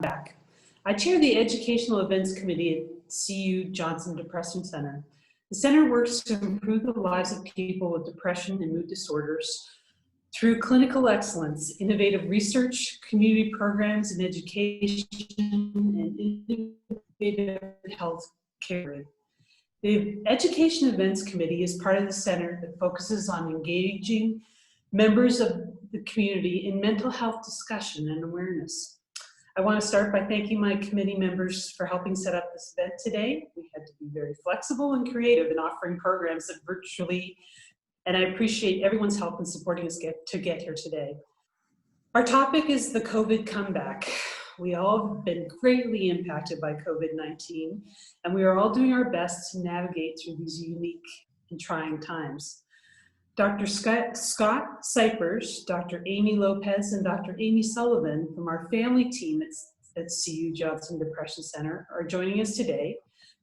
back. I chair the Educational Events Committee at CU Johnson Depression Center. The center works to improve the lives of people with depression and mood disorders through clinical excellence, innovative research, community programs, and education, and innovative health care. The Education Events Committee is part of the center that focuses on engaging members of the community in mental health discussion and awareness. I want to start by thanking my committee members for helping set up this event today. We had to be very flexible and creative in offering programs that virtually, and I appreciate everyone's help in supporting us to get here today. Our topic is the COVID comeback. We all have been greatly impacted by COVID-19, and we are all doing our best to navigate through these unique and trying times. Dr. Scott Cypers, Dr. Amy Lopez, and Dr. Amy Sullivan from our family team at CU Johnson Depression Center are joining us today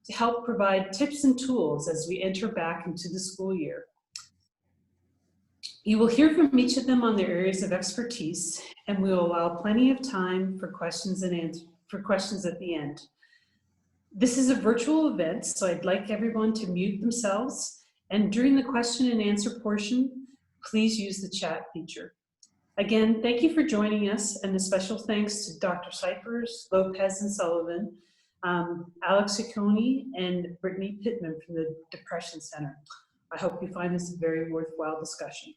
to help provide tips and tools as we enter back into the school year. You will hear from each of them on their areas of expertise, and we will allow plenty of time for questions at the end. This is a virtual event, so I'd like everyone to mute themselves, and during the question and answer portion, please use the chat feature. Again, thank you for joining us, and a special thanks to Dr. Cypers, Lopez, and Sullivan, Alex Ciccone, and Brittany Pittman from the Depression Center. I hope you find this a very worthwhile discussion.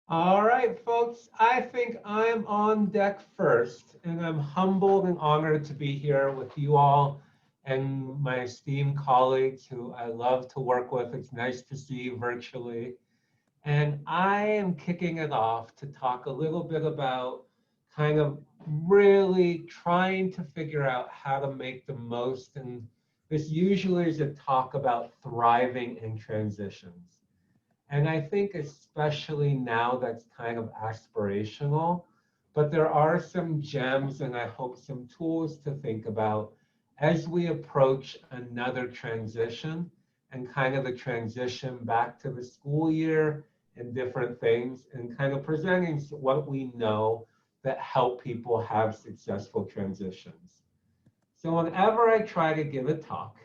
All right, folks, I think I'm on deck first, and I'm humbled and honored to be here with you all and my esteemed colleagues who I love to work with. It's nice to see you virtually. And I am kicking it off to talk a little bit about kind of really trying to figure out how to make the most. And this usually is a talk about thriving in transitions. And I think especially now that's kind of aspirational, but there are some gems and I hope some tools to think about as we approach another transition and kind of the transition back to the school year and different things, and kind of presenting what we know that help people have successful transitions. So whenever I try to give a talk,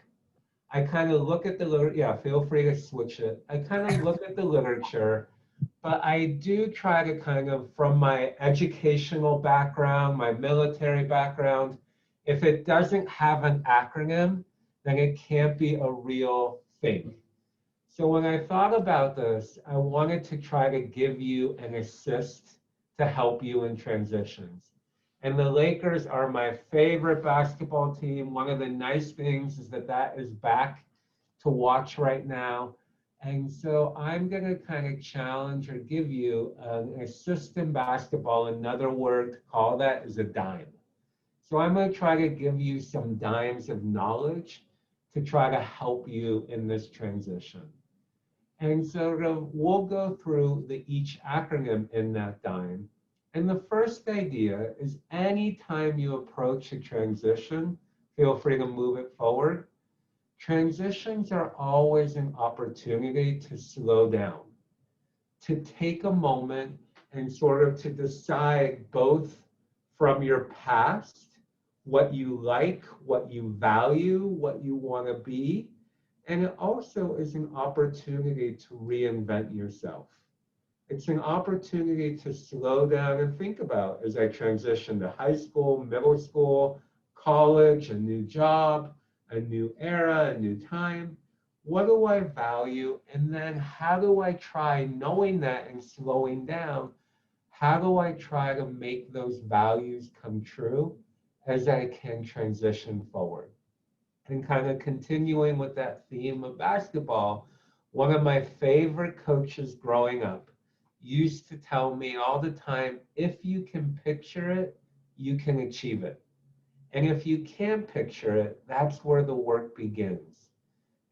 I kind of look at the literature, yeah, feel free to switch it. I kind of look at the literature, but I do try to kind of, from my educational background, my military background, if it doesn't have an acronym, then it can't be a real thing. So when I thought about this, I wanted to try to give you an assist to help you in transitions. And the Lakers are my favorite basketball team. One of the nice things is that is back to watch right now. And so I'm going to kind of challenge or give you an assist in basketball. Another word to call that is a dime. So I'm going to try to give you some dimes of knowledge to try to help you in this transition. And so we'll go through each acronym in that dime. And the first idea is anytime you approach a transition, feel free to move it forward. Transitions are always an opportunity to slow down, to take a moment and sort of to decide both from your past, what you like, what you value, what you want to be. And it also is an opportunity to reinvent yourself. It's an opportunity to slow down and think about, as I transition to high school, middle school, college, a new job, a new era, a new time. What do I value? And then how do I try, knowing that and slowing down, how do I try to make those values come true as I can transition forward? And kind of continuing with that theme of basketball, one of my favorite coaches growing up used to tell me all the time, if you can picture it, you can achieve it. And if you can't picture it, that's where the work begins.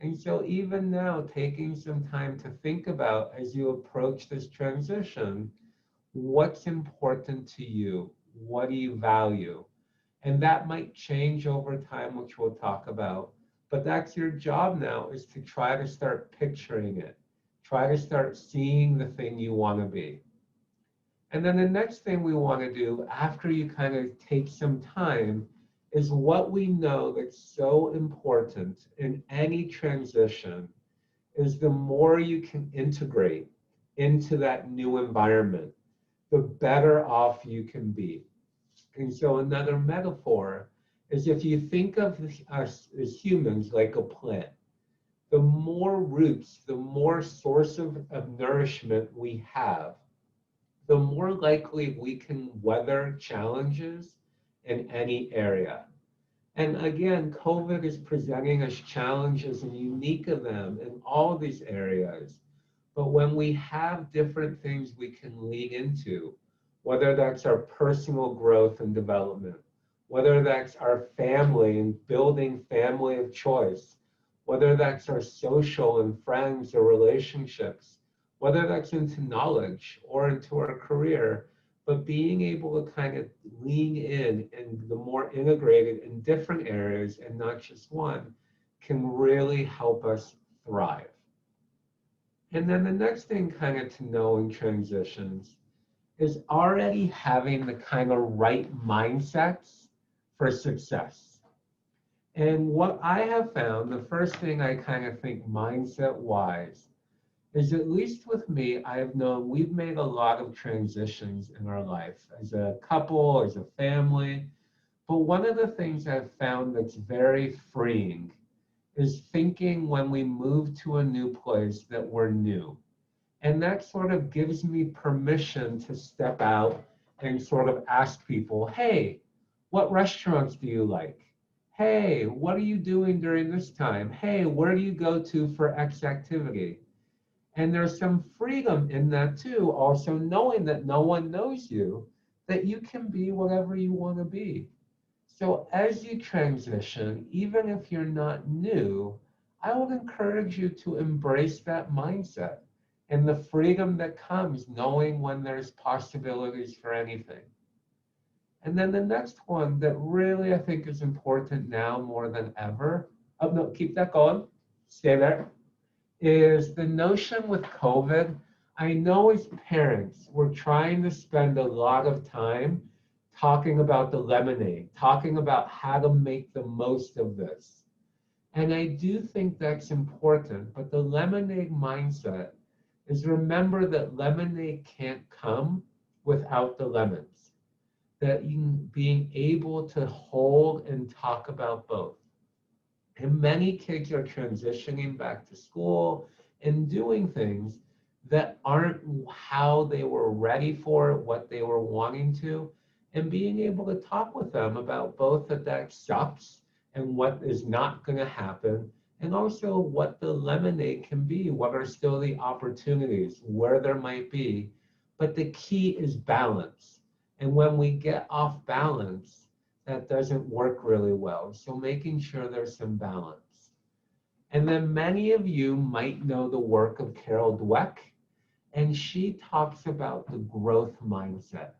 And so even now, taking some time to think about as you approach this transition, what's important to you? What do you value? And that might change over time, which we'll talk about. But that's your job now, is to try to start picturing it. Try to start seeing the thing you want to be. And then the next thing we want to do after you kind of take some time is what we know that's so important in any transition is the more you can integrate into that new environment, the better off you can be. And so another metaphor is if you think of us as humans like a plant, the more roots, the more source of nourishment we have, the more likely we can weather challenges in any area. And again, COVID is presenting us challenges and unique of them in all these areas. But when we have different things we can lean into, whether that's our personal growth and development, whether that's our family and building family of choice, whether that's our social and friends or relationships, whether that's into knowledge or into our career, but being able to kind of lean in and the more integrated in different areas and not just one can really help us thrive. And then the next thing kind of to know in transitions is already having the kind of right mindsets for success. And what I have found, the first thing I kind of think mindset wise is, at least with me, I have known we've made a lot of transitions in our life as a couple, as a family. But one of the things I've found that's very freeing is thinking when we move to a new place that we're new. And that sort of gives me permission to step out and sort of ask people, hey, what restaurants do you like? Hey, what are you doing during this time? Hey, where do you go to for X activity? And there's some freedom in that too, also knowing that no one knows you, that you can be whatever you want to be. So as you transition, even if you're not new, I would encourage you to embrace that mindset and the freedom that comes knowing when there's possibilities for anything. And then the next one that really I think is important now more than ever, oh no, keep that going, stay there, is the notion with COVID. I know as parents, we're trying to spend a lot of time talking about the lemonade, talking about how to make the most of this. And I do think that's important, but the lemonade mindset is remember that lemonade can't come without the lemons. That you being able to hold and talk about both. And many kids are transitioning back to school and doing things that aren't how they were ready for, what they were wanting to, and being able to talk with them about both that sucks and what is not going to happen, and also what the lemonade can be, what are still the opportunities, where there might be. But the key is balance. And when we get off balance, that doesn't work really well. So making sure there's some balance. And then many of you might know the work of Carol Dweck, and she talks about the growth mindset.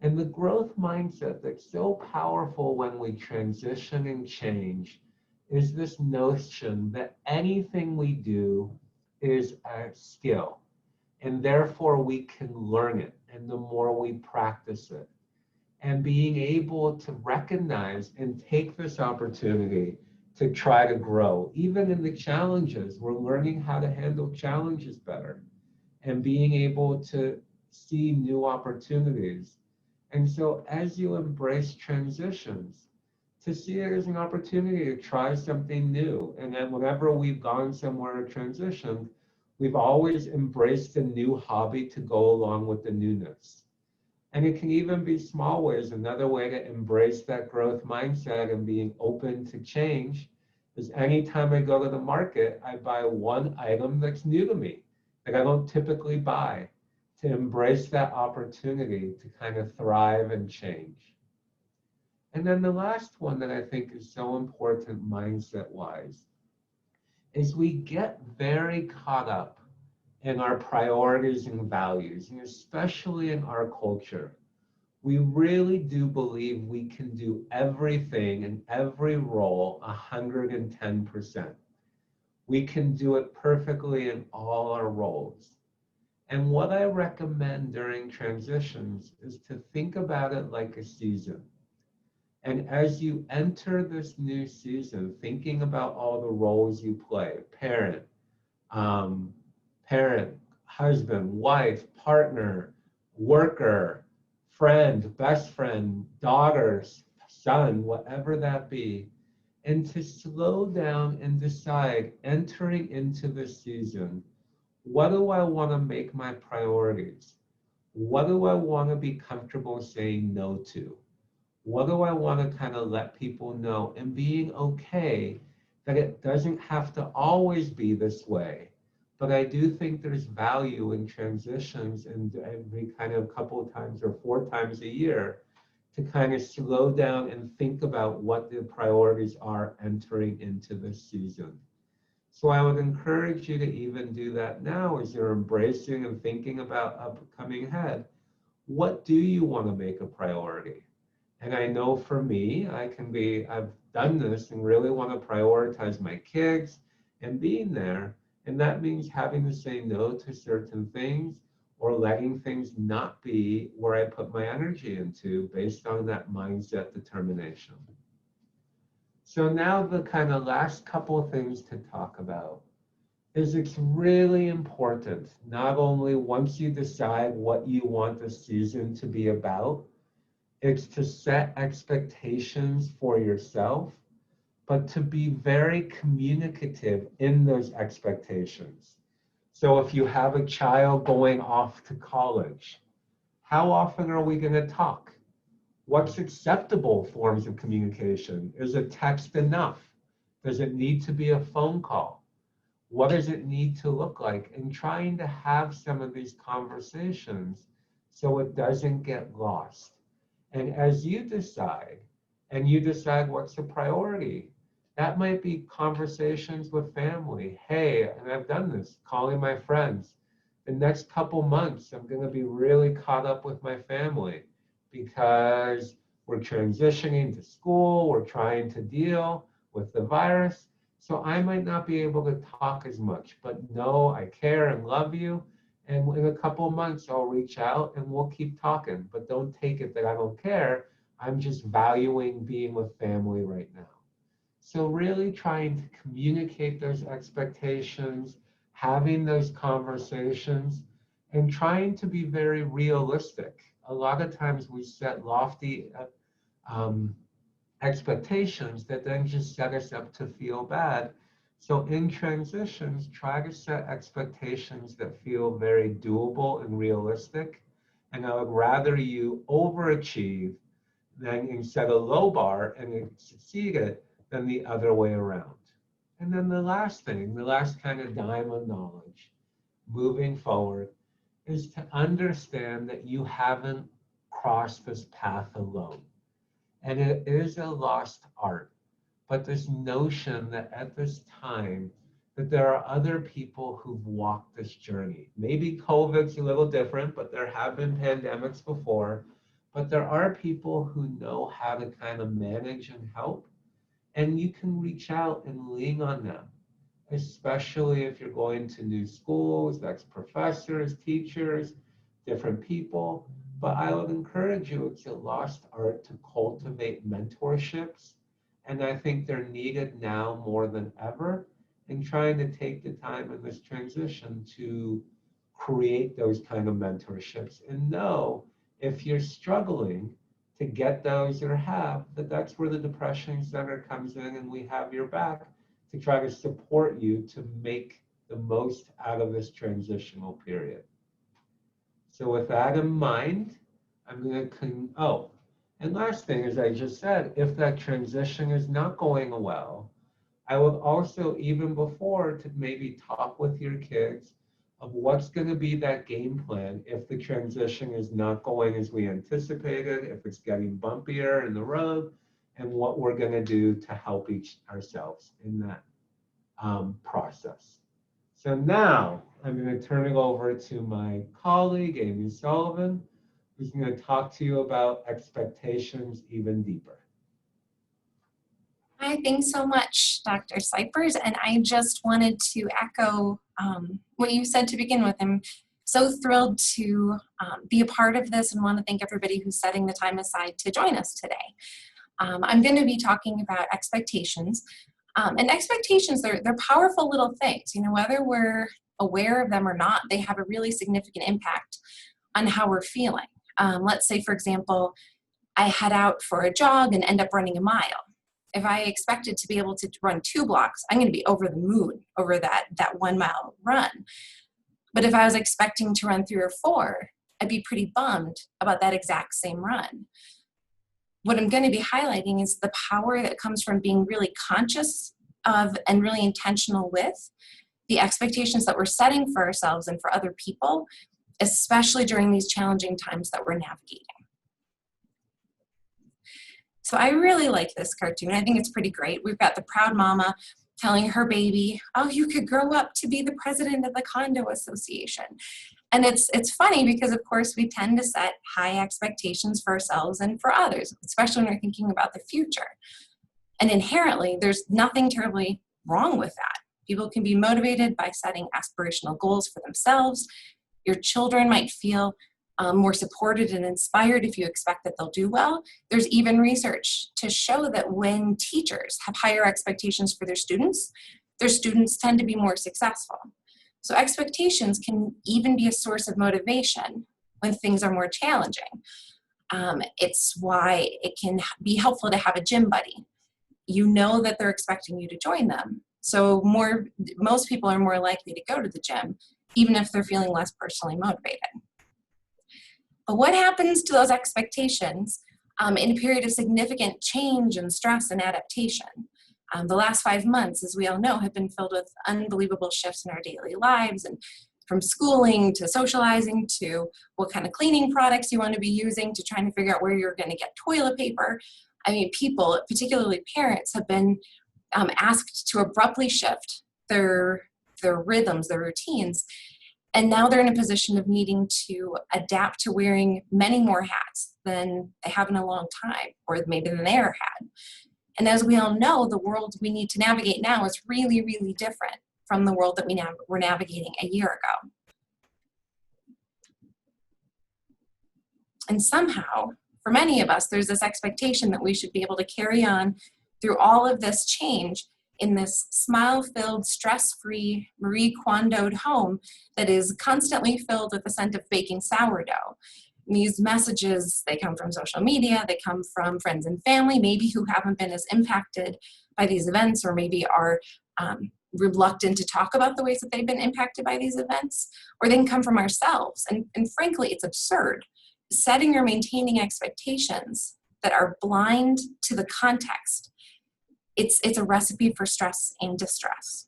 And the growth mindset that's so powerful when we transition and change is this notion that anything we do is a skill, and therefore we can learn it, and the more we practice it. And being able to recognize and take this opportunity to try to grow. Even in the challenges, we're learning how to handle challenges better and being able to see new opportunities. And so as you embrace transitions, to see it as an opportunity to try something new. And then whenever we've gone somewhere or transitioned, we've always embraced a new hobby to go along with the newness. And it can even be small ways. Another way to embrace that growth mindset and being open to change is anytime I go to the market, I buy one item that's new to me, that I don't typically buy, to embrace that opportunity to kind of thrive and change. And then the last one that I think is so important mindset-wise is we get very caught up in our priorities and values, and especially in our culture. We really do believe we can do everything in every role 110%. We can do it perfectly in all our roles. And what I recommend during transitions is to think about it like a season. And as you enter this new season, thinking about all the roles you play, parent, um, parent, husband, wife, partner, worker, friend, best friend, daughter, son, whatever that be, and to slow down and decide entering into this season, what do I want to make my priorities? What do I want to be comfortable saying no to? What do I want to kind of let people know and being okay that it doesn't have to always be this way. But I do think there's value in transitions and every kind of couple of times or 4 times a year to kind of slow down and think about what the priorities are entering into this season. So I would encourage you to even do that now as you're embracing and thinking about upcoming ahead. What do you want to make a priority? And I know for me, I've done this and really want to prioritize my kids and being there. And that means having to say no to certain things or letting things not be where I put my energy into based on that mindset determination. So now the kind of last couple of things to talk about is it's really important, not only once you decide what you want the season to be about, it's to set expectations for yourself, but to be very communicative in those expectations. So if you have a child going off to college, how often are we going to talk? What's acceptable forms of communication? Is a text enough? Does it need to be a phone call? What does it need to look like? And trying to have some of these conversations so it doesn't get lost. And as you decide, and you decide what's a priority, that might be conversations with family. Hey, and I've done this, calling my friends. The next couple months, I'm going to be really caught up with my family because we're transitioning to school, we're trying to deal with the virus. So I might not be able to talk as much, but know I care and love you. And in a couple of months, I'll reach out and we'll keep talking. But don't take it that I don't care. I'm just valuing being with family right now. So really trying to communicate those expectations, having those conversations, and trying to be very realistic. A lot of times we set lofty um, expectations that then just set us up to feel bad. So in transitions, try to set expectations that feel very doable and realistic. And I would rather you overachieve than and set a low bar and succeed it than the other way around. And then the last thing, the last kind of dime of knowledge, moving forward, is to understand that you haven't crossed this path alone. And it is a lost art. But this notion that at this time, that there are other people who've walked this journey. Maybe COVID's a little different, but there have been pandemics before. But there are people who know how to kind of manage and help. And you can reach out and lean on them, especially if you're going to new schools, that's professors, teachers, different people. But I would encourage you, it's a lost art to cultivate mentorships. And I think they're needed now more than ever in trying to take the time in this transition to create those kind of mentorships and know if you're struggling to get those or have, that that's where the Depression Center comes in and we have your back to try to support you to make the most out of this transitional period. So with that in mind, I'm going to, and last thing, as I just said, if that transition is not going well, I would also, even before, to maybe talk with your kids of what's going to be that game plan if the transition is not going as we anticipated, if it's getting bumpier in the road, and what we're going to do to help ourselves in that process. So now I'm going to turn it over to my colleague, Amy Sullivan, who's going to talk to you about expectations even deeper. Hi, thanks so much, Dr. Sipers. And I just wanted to echo what you said to begin with. I'm so thrilled to be a part of this and want to thank everybody who's setting the time aside to join us today. I'm going to be talking about expectations. And expectations, they're powerful little things. You know, whether we're aware of them or not, they have a really significant impact on how we're feeling. Let's say, for example, I head out for a jog and end up running a mile. If I expected to be able to run 2 blocks, I'm going to be over the moon over that 1 mile run. But if I was expecting to run 3 or 4, I'd be pretty bummed about that exact same run. What I'm going to be highlighting is the power that comes from being really conscious of and really intentional with the expectations that we're setting for ourselves and for other people, especially during these challenging times that we're navigating. So I really like this cartoon. I think it's pretty great. We've got the proud mama telling her baby, oh, you could grow up to be the president of the condo association. And it's funny because, of course, we tend to set high expectations for ourselves and for others, especially when we're thinking about the future. And inherently, there's nothing terribly wrong with that. People can be motivated by setting aspirational goals for themselves. Your children might feel more supported and inspired if you expect that they'll do well. There's even research to show that when teachers have higher expectations for their students tend to be more successful. So expectations can even be a source of motivation when things are more challenging. It's why it can be helpful to have a gym buddy. You know that they're expecting you to join them. So most people are more likely to go to the gym, even if they're feeling less personally motivated. But what happens to those expectations in a period of significant change and stress and adaptation? The last 5 months, as we all know, have been filled with unbelievable shifts in our daily lives, and from schooling to socializing to what kind of cleaning products you want to be using to trying to figure out where you're going to get toilet paper. I mean, people, particularly parents, have been asked to abruptly shift their rhythms, their routines. And now they're in a position of needing to adapt to wearing many more hats than they have in a long time, or maybe than they ever had. And as we all know, the world we need to navigate now is really, really different from the world that we were navigating a year ago. And somehow, for many of us, there's this expectation that we should be able to carry on through all of this change in this smile-filled, stress-free, Marie Kondo'd home that is constantly filled with the scent of baking sourdough. And these messages, they come from social media, they come from friends and family, maybe who haven't been as impacted by these events, or maybe are reluctant to talk about the ways that they've been impacted by these events, or they can come from ourselves. And frankly, it's absurd. Setting or maintaining expectations that are blind to the context, it's a recipe for stress and distress.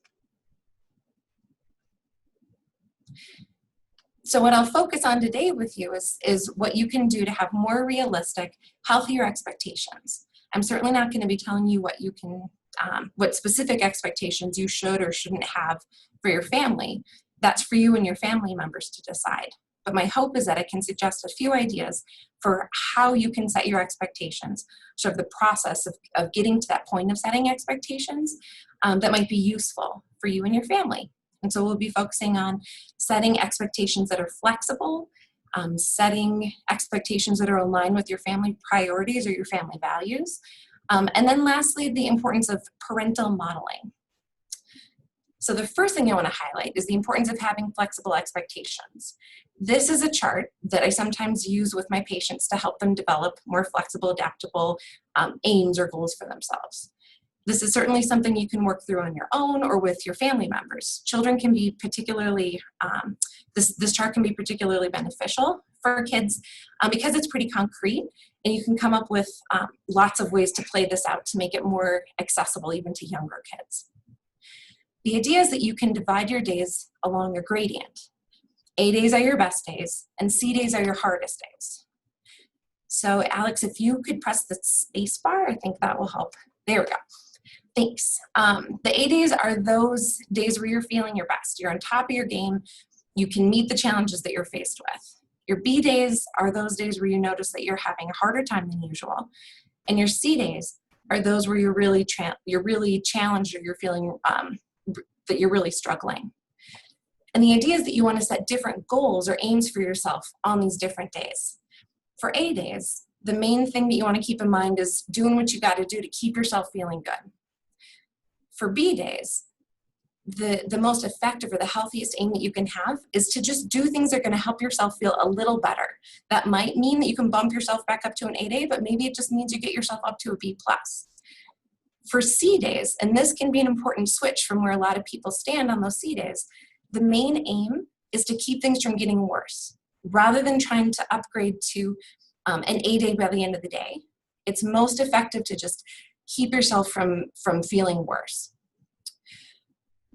So what I'll focus on today with you is what you can do to have more realistic, healthier expectations. I'm certainly not going to be telling you what you can, what specific expectations you should or shouldn't have for your family. That's for you and your family members to decide. But my hope is that I can suggest a few ideas for how you can set your expectations, sort of the process of getting to that point of setting expectations that might be useful for you and your family. And so we'll be focusing on setting expectations that are flexible, setting expectations that are aligned with your family priorities or your family values. And then lastly, the importance of parental modeling. So the first thing I want to highlight is the importance of having flexible expectations. This is a chart that I sometimes use with my patients to help them develop more flexible, adaptable aims or goals for themselves. This is certainly something you can work through on your own or with your family members. Children can be particularly, this chart can be particularly beneficial for kids because it's pretty concrete, and you can come up with lots of ways to play this out to make it more accessible even to younger kids. The idea is that you can divide your days along a gradient. A days are your best days, and C days are your hardest days. So Alex, if you could press the space bar, I think that will help. There we go. Thanks. The A days are those days where you're feeling your best. You're on top of your game. You can meet the challenges that you're faced with. Your B days are those days where you notice that you're having a harder time than usual. And your C days are those where you're really challenged, or you're feeling that you're really struggling. And the idea is that you want to set different goals or aims for yourself on these different days. For A days, the main thing that you want to keep in mind is doing what you got to do to keep yourself feeling good. For B days, the most effective or the healthiest aim that you can have is to just do things that are going to help yourself feel a little better. That might mean that you can bump yourself back up to an A day, but maybe it just means you get yourself up to a B+. For C days, and this can be an important switch from where a lot of people stand on those C days, the main aim is to keep things from getting worse. Rather than trying to upgrade to an A day by the end of the day, it's most effective to just keep yourself from feeling worse.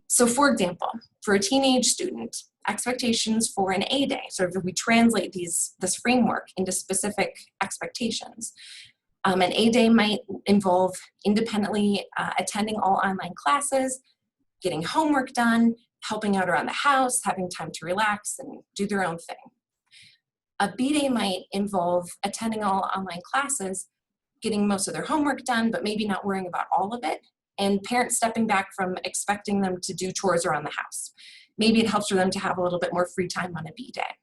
So for example, for a teenage student, expectations for an A day, so if we translate this framework into specific expectations, an A day might involve independently attending all online classes, getting homework done, helping out around the house, having time to relax and do their own thing. A B day might involve attending all online classes, getting most of their homework done, but maybe not worrying about all of it, and parents stepping back from expecting them to do chores around the house. Maybe it helps for them to have a little bit more free time on a B day.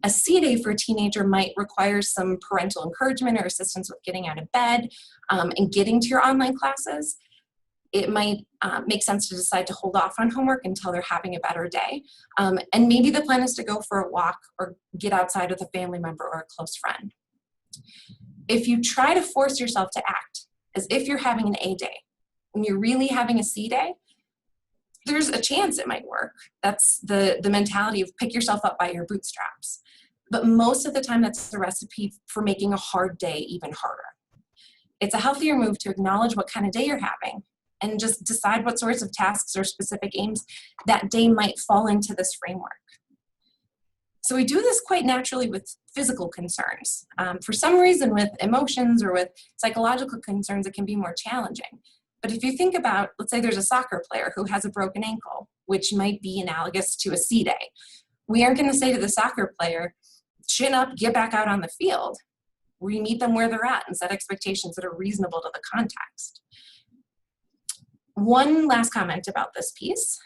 A C day for a teenager might require some parental encouragement or assistance with getting out of bed and getting to your online classes. It might make sense to decide to hold off on homework until they're having a better day. And maybe the plan is to go for a walk or get outside with a family member or a close friend. If you try to force yourself to act as if you're having an A day, when you're really having a C day, there's a chance it might work. That's the mentality of pick yourself up by your bootstraps. But most of the time, that's the recipe for making a hard day even harder. It's a healthier move to acknowledge what kind of day you're having and just decide what sorts of tasks or specific aims that day might fall into this framework. So we do this quite naturally with physical concerns. For some reason, with emotions or with psychological concerns, it can be more challenging. But if you think about, let's say there's a soccer player who has a broken ankle, which might be analogous to a C day. We aren't going to say to the soccer player, chin up, get back out on the field. We meet them where they're at and set expectations that are reasonable to the context. One last comment about this piece.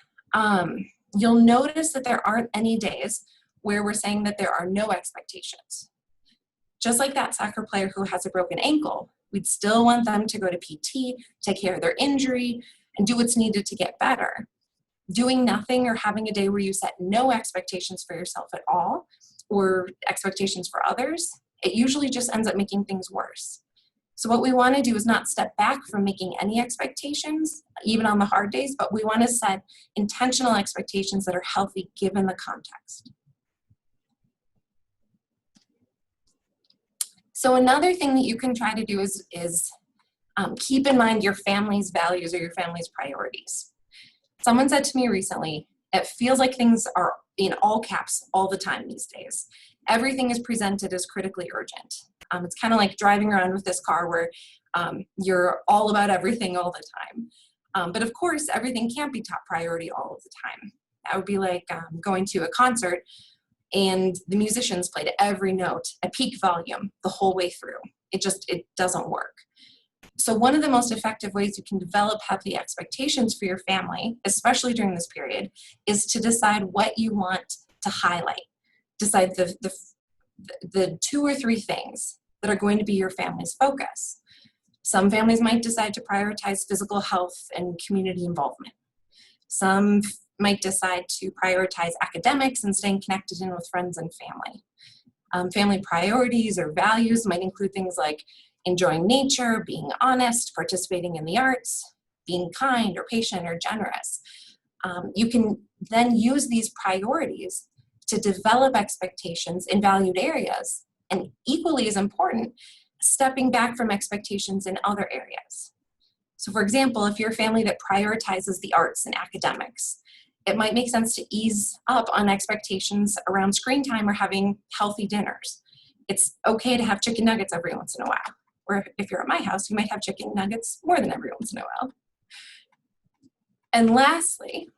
You'll notice that there aren't any days where we're saying that there are no expectations. Just like that soccer player who has a broken ankle, we'd still want them to go to PT, take care of their injury, and do what's needed to get better. Doing nothing or having a day where you set no expectations for yourself at all, or expectations for others, it usually just ends up making things worse. So what we want to do is not step back from making any expectations, even on the hard days, but we want to set intentional expectations that are healthy given the context. So another thing that you can try to do is keep in mind your family's values or your family's priorities. Someone said to me recently, it feels like things are in all caps all the time these days. Everything is presented as critically urgent. It's kind of like driving around with this car where you're all about everything all the time. But of course, everything can't be top priority all of the time. That would be like going to a concert and the musicians played every note at peak volume the whole way through. It doesn't work. So one of the most effective ways you can develop healthy expectations for your family, especially during this period, is to decide what you want to highlight. Decide the 2 or 3 things that are going to be your family's focus. Some families might decide to prioritize physical health and community involvement. Some might decide to prioritize academics and staying connected in with friends and family. Family priorities or values might include things like enjoying nature, being honest, participating in the arts, being kind or patient or generous. You can then use these priorities to develop expectations in valued areas, and equally as important, stepping back from expectations in other areas. So for example, if you're a family that prioritizes the arts and academics, it might make sense to ease up on expectations around screen time or having healthy dinners. It's okay to have chicken nuggets every once in a while. Or if you're at my house, you might have chicken nuggets more than every once in a while. And lastly,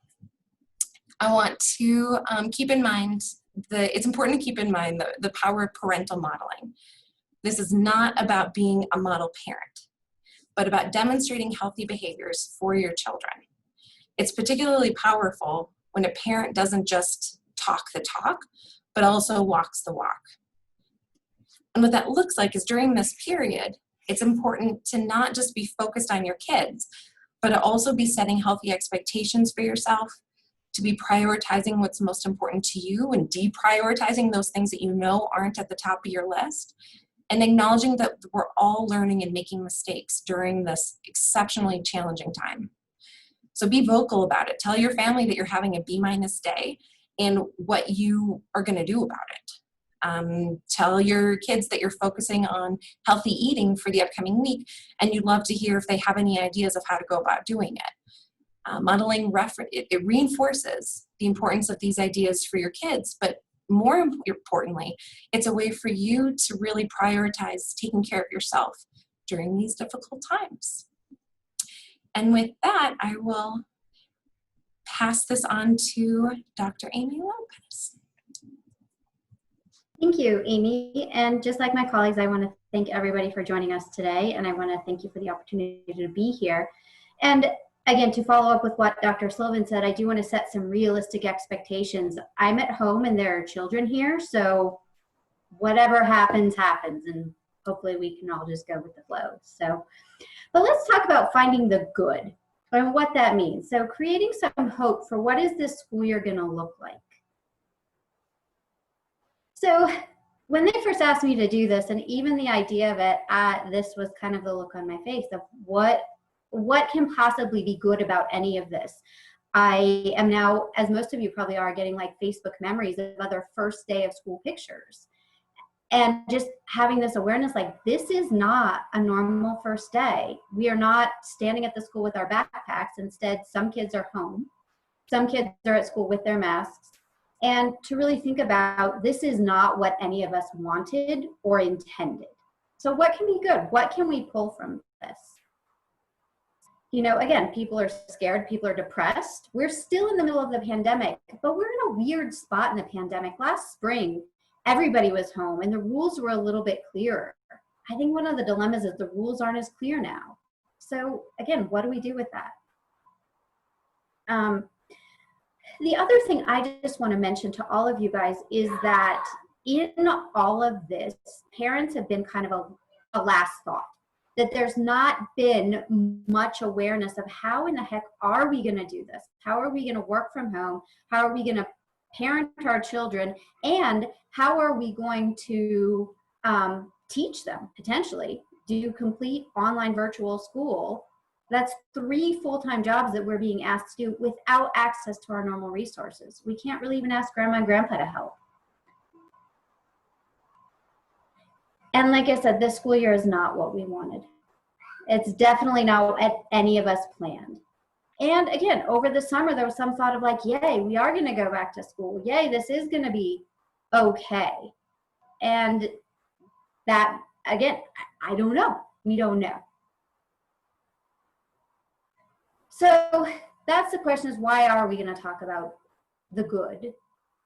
I want to keep in mind it's important to keep in mind the power of parental modeling. This is not about being a model parent, but about demonstrating healthy behaviors for your children. It's particularly powerful when a parent doesn't just talk the talk, but also walks the walk. And what that looks like is during this period, it's important to not just be focused on your kids, but to also be setting healthy expectations for yourself, to be prioritizing what's most important to you and deprioritizing those things that you know aren't at the top of your list, and acknowledging that we're all learning and making mistakes during this exceptionally challenging time. So be vocal about it. Tell your family that you're having a B- day and what you are going to do about it. Tell your kids that you're focusing on healthy eating for the upcoming week, and you'd love to hear if they have any ideas of how to go about doing it. Modeling it reinforces the importance of these ideas for your kids, but more importantly, it's a way for you to really prioritize taking care of yourself during these difficult times. And with that, I will pass this on to Dr. Amy Lopez. Thank you, Amy. And just like my colleagues, I want to thank everybody for joining us today. And I want to thank you for the opportunity to be here. And again, to follow up with what Dr. Sullivan said, I do want to set some realistic expectations. I'm at home and there are children here, so whatever happens, happens. And hopefully we can all just go with the flow. So, but let's talk about finding the good and what that means. So creating some hope for what is this school year going to look like. So when they first asked me to do this, and even the idea of it, this was kind of the look on my face of what can possibly be good about any of this. I am now, as most of you probably are, getting like Facebook memories of other first day of school pictures. And just having this awareness, like this is not a normal first day. We are not standing at the school with our backpacks. Instead, some kids are home. Some kids are at school with their masks. And to really think about, this is not what any of us wanted or intended. So what can be good? What can we pull from this? You know, again, people are scared, people are depressed. We're still in the middle of the pandemic, but we're in a weird spot in the pandemic. Last spring, everybody was home and the rules were a little bit clearer. I think one of the dilemmas is the rules aren't as clear now. So again, what do we do with that? The other thing I just want to mention to all of you guys is that in all of this, parents have been kind of a last thought. That there's not been much awareness of how in the heck are we going to do this? How are we going to work from home? How are we going to parent our children? And how are we going to teach them, potentially, do complete online virtual school? That's 3 full-time jobs that we're being asked to do without access to our normal resources. We can't really even ask grandma and grandpa to help. And like I said, this school year is not what we wanted. It's definitely not what any of us planned. And again, over the summer, there was some thought of like, yay, we are going to go back to school. Yay, this is going to be okay. And that, again, I don't know. We don't know. So that's the question, is why are we going to talk about the good?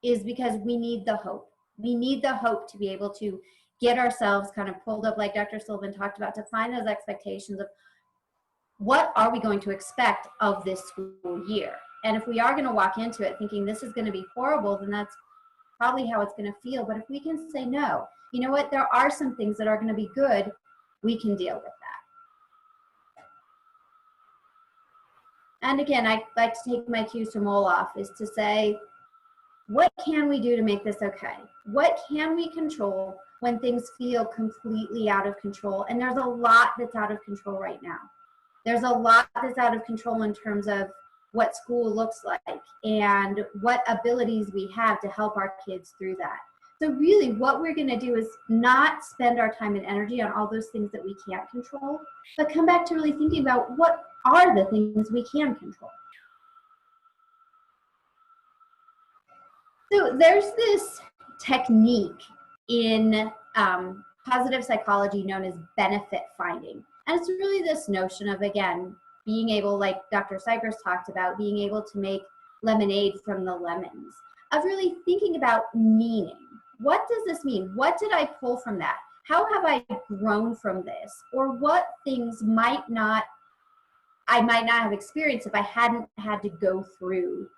Is because we need the hope. We need the hope to be able to get ourselves kind of pulled up, like Dr. Sullivan talked about, to find those expectations of what are we going to expect of this school year. And if we are going to walk into it thinking this is going to be horrible, then that's probably how it's going to feel. But if we can say, no, you know what, there are some things that are going to be good, we can deal with that. And again, I like to take my cues from Olaf, is to say, what can we do to make this okay? What can we control when things feel completely out of control? And there's a lot that's out of control right now. There's a lot that's out of control in terms of what school looks like and what abilities we have to help our kids through that. So really what we're going to do is not spend our time and energy on all those things that we can't control, but come back to really thinking about what are the things we can control. So there's this technique in positive psychology known as benefit finding. And it's really this notion of, again, being able, like Dr. Cykers talked about, being able to make lemonade from the lemons. of really thinking about meaning. What does this mean? What did I pull from that? How have I grown from this? Or what things I might not have experienced if I hadn't had to go through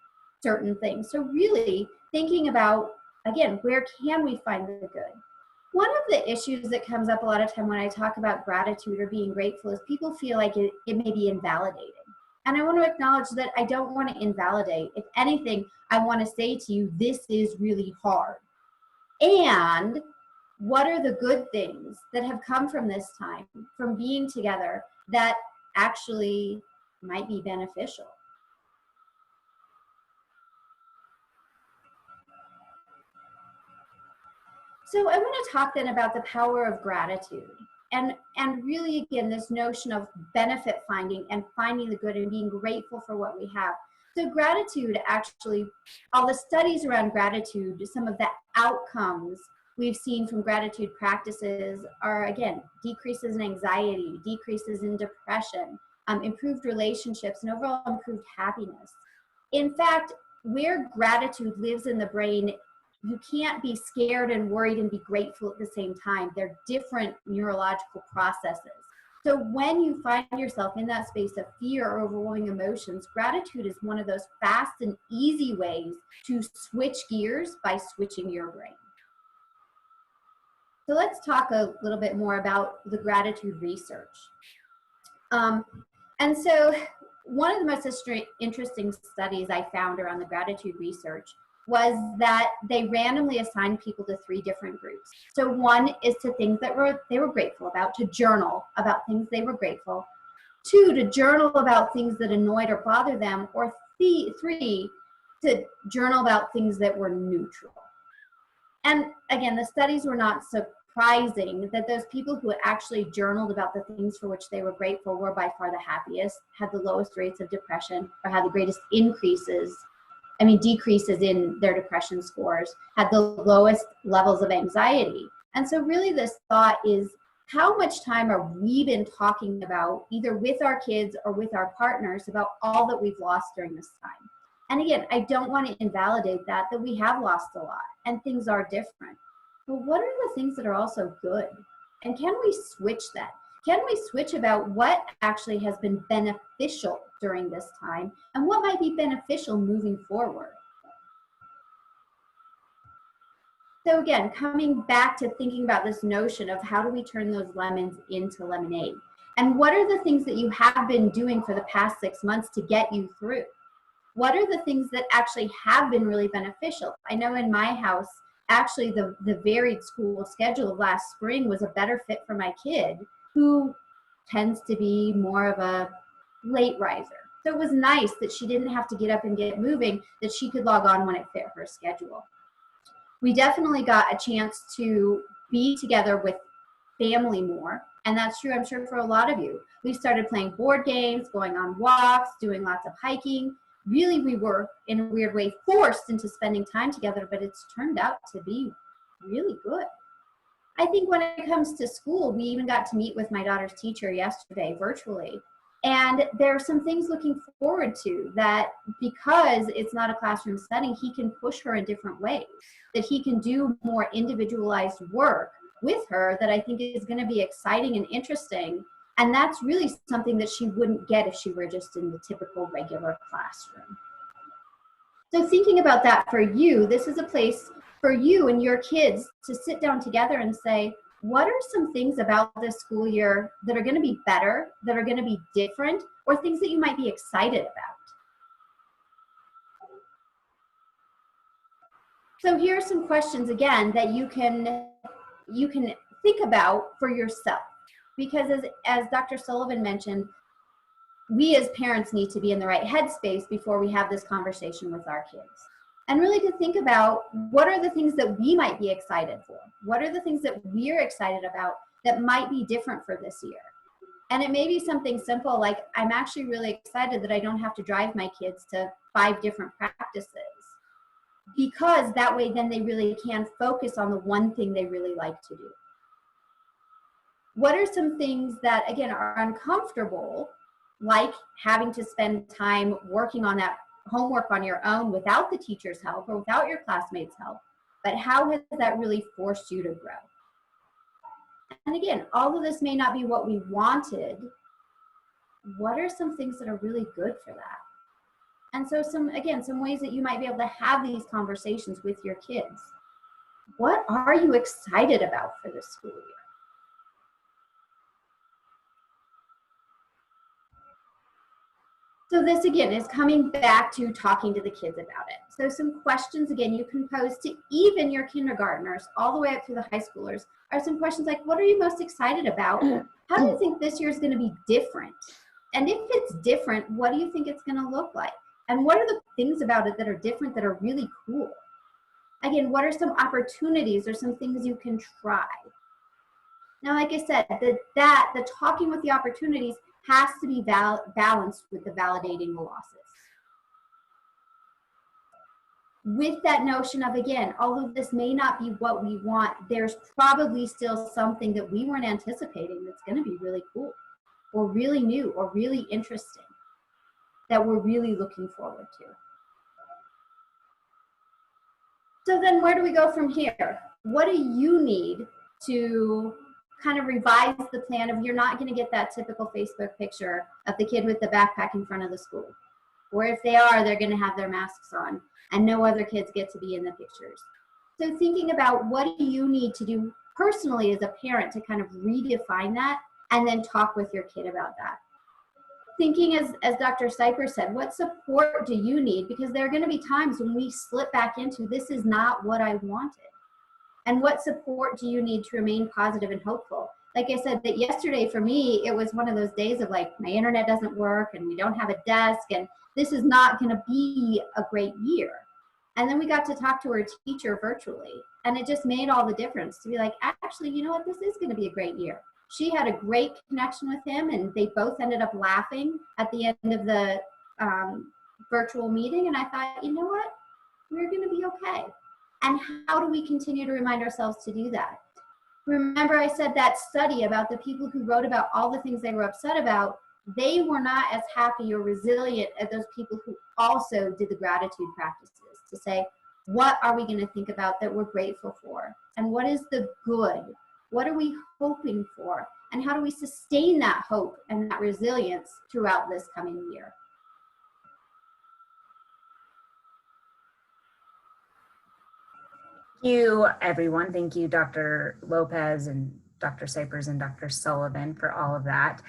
certain things. So really thinking about, again, where can we find the good? One of the issues that comes up a lot of time when I talk about gratitude or being grateful is people feel like it may be invalidating. And I want to acknowledge that I don't want to invalidate. If anything, I want to say to you, this is really hard. And what are the good things that have come from this time, from being together, that actually might be beneficial? So I want to talk then about the power of gratitude, and really, again, this notion of benefit finding and finding the good and being grateful for what we have. So gratitude, actually, all the studies around gratitude, some of the outcomes we've seen from gratitude practices are, again, decreases in anxiety, decreases in depression, improved relationships, and overall improved happiness. In fact, where gratitude lives in the brain, you can't be scared and worried and be grateful at the same time. They're different neurological processes. So when you find yourself in that space of fear or overwhelming emotions, gratitude is one of those fast and easy ways to switch gears by switching your brain. So let's talk a little bit more about the gratitude research. And so one of the most interesting studies I found around the gratitude research was that they randomly assigned people to 3 different groups. So one is to things that they were grateful about, to journal about things they were grateful. 2, to journal about things that annoyed or bothered them. Or 3, to journal about things that were neutral. And again, the studies were not surprising that those people who actually journaled about the things for which they were grateful were by far the happiest, had the lowest rates of depression, or had the greatest decreases in their depression scores, had the lowest levels of anxiety. And so really this thought is, how much time are we been talking about, either with our kids or with our partners, about all that we've lost during this time? And again, I don't want to invalidate that we have lost a lot and things are different. But what are the things that are also good? And can we switch that? Can we switch about what actually has been beneficial during this time and what might be beneficial moving forward? So again, coming back to thinking about this notion of how do we turn those lemons into lemonade? And what are the things that you have been doing for the past 6 months to get you through? What are the things that actually have been really beneficial? I know in my house, actually the varied school schedule of last spring was a better fit for my kid, who tends to be more of a late riser. So it was nice that she didn't have to get up and get moving, that she could log on when it fit her schedule. We definitely got a chance to be together with family more, and that's true, I'm sure, for a lot of you. We started playing board games, going on walks, doing lots of hiking. Really, we were, in a weird way, forced into spending time together, but it's turned out to be really good. I think when it comes to school, we even got to meet with my daughter's teacher yesterday virtually. And there are some things looking forward to, that because it's not a classroom setting, he can push her in different ways, that he can do more individualized work with her that I think is going to be exciting and interesting. And that's really something that she wouldn't get if she were just in the typical regular classroom. So thinking about that for you, this is a place for you and your kids to sit down together and say, what are some things about this school year that are going to be better, that are going to be different, or things that you might be excited about? So here are some questions, again, that you can think about for yourself. Because as Dr. Sullivan mentioned, we as parents need to be in the right headspace before we have this conversation with our kids. And really to think about, what are the things that we might be excited for? What are the things that we're excited about that might be different for this year? And it may be something simple like, I'm actually really excited that I don't have to drive my kids to 5 different practices, because that way then they really can focus on the one thing they really like to do. What are some things that, again, are uncomfortable, like having to spend time working on that homework on your own without the teacher's help or without your classmates' help, but how has that really forced you to grow? And again, all of this may not be what we wanted. What are some things that are really good for that? And so some ways that you might be able to have these conversations with your kids. What are you excited about for this school year? So this again is coming back to talking to the kids about it. So some questions again you can pose to even your kindergartners all the way up to the high schoolers are some questions like, what are you most excited about? How do you think this year is going to be different? And if it's different, what do you think it's going to look like? And what are the things about it that are different that are really cool? Again, what are some opportunities or some things you can try? Now, like I said, the talking with the opportunities has to be balanced with the validating the losses. With that notion of, again, although this may not be what we want, there's probably still something that we weren't anticipating that's going to be really cool or really new or really interesting that we're really looking forward to. So then where do we go from here? What do you need to kind of revise the plan of, you're not going to get that typical Facebook picture of the kid with the backpack in front of the school. Or if they are, they're going to have their masks on and no other kids get to be in the pictures. So thinking about what do you need to do personally as a parent to kind of redefine that and then talk with your kid about that. Thinking as Dr. Seiper said, what support do you need? Because there are going to be times when we slip back into, this is not what I wanted. And what support do you need to remain positive and hopeful? Like I said, that yesterday for me, it was one of those days of like, my internet doesn't work and we don't have a desk and this is not going to be a great year. And then we got to talk to our teacher virtually. And it just made all the difference to be like, actually, you know what, this is going to be a great year. She had a great connection with him and they both ended up laughing at the end of the virtual meeting. And I thought, you know what, we're going to be okay. And how do we continue to remind ourselves to do that? Remember I said that study about the people who wrote about all the things they were upset about, they were not as happy or resilient as those people who also did the gratitude practices to say, what are we going to think about that we're grateful for? And what is the good? What are we hoping for? And how do we sustain that hope and that resilience throughout this coming year? Thank you, everyone. Thank you, Dr. Lopez and Dr. Cypers and Dr. Sullivan for all of that.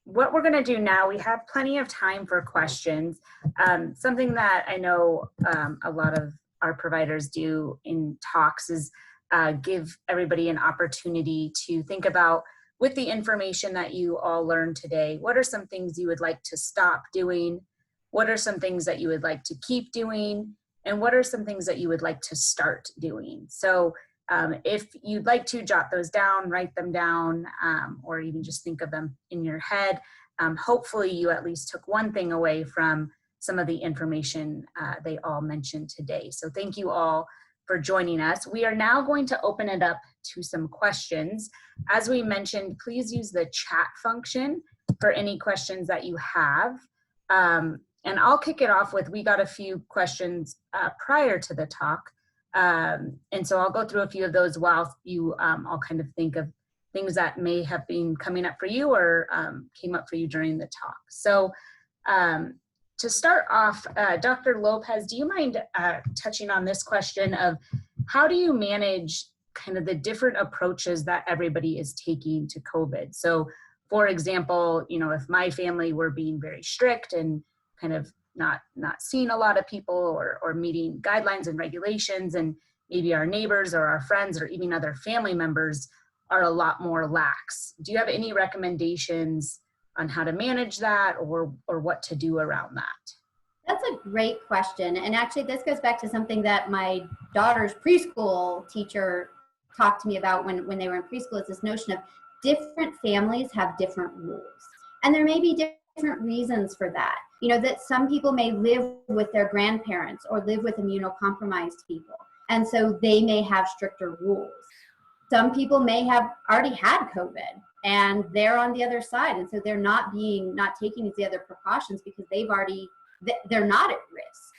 What we're going to do now, we have plenty of time for questions. Something that I know a lot of our providers do in talks is give everybody an opportunity to think about, with the information that you all learned today, what are some things you would like to stop doing? What are some things that you would like to keep doing? And what are some things that you would like to start doing? So if you'd like to jot those down, write them down, or even just think of them in your head, hopefully you at least took one thing away from some of the information they all mentioned today. So thank you all for joining us. We are now going to open it up to some questions. As we mentioned, please use the chat function for any questions that you have. And I'll kick it off with, we got a few questions prior to the talk. And so I'll go through a few of those while you all kind of think of things that may have been coming up for you or came up for you during the talk. So to start off, Dr. Lopez, do you mind touching on this question of how do you manage kind of the different approaches that everybody is taking to COVID? So for example, you know, if my family were being very strict and kind of not seeing a lot of people or meeting guidelines and regulations, and maybe our neighbors or our friends or even other family members are a lot more lax. Do you have any recommendations on how to manage that or what to do around that? That's a great question. And actually this goes back to something that my daughter's preschool teacher talked to me about when they were in preschool, is this notion of different families have different rules. And there may be different reasons for that. You know, that some people may live with their grandparents or live with immunocompromised people. And so they may have stricter rules. Some people may have already had COVID and they're on the other side. And so they're not taking the other precautions because they've already they're not at risk.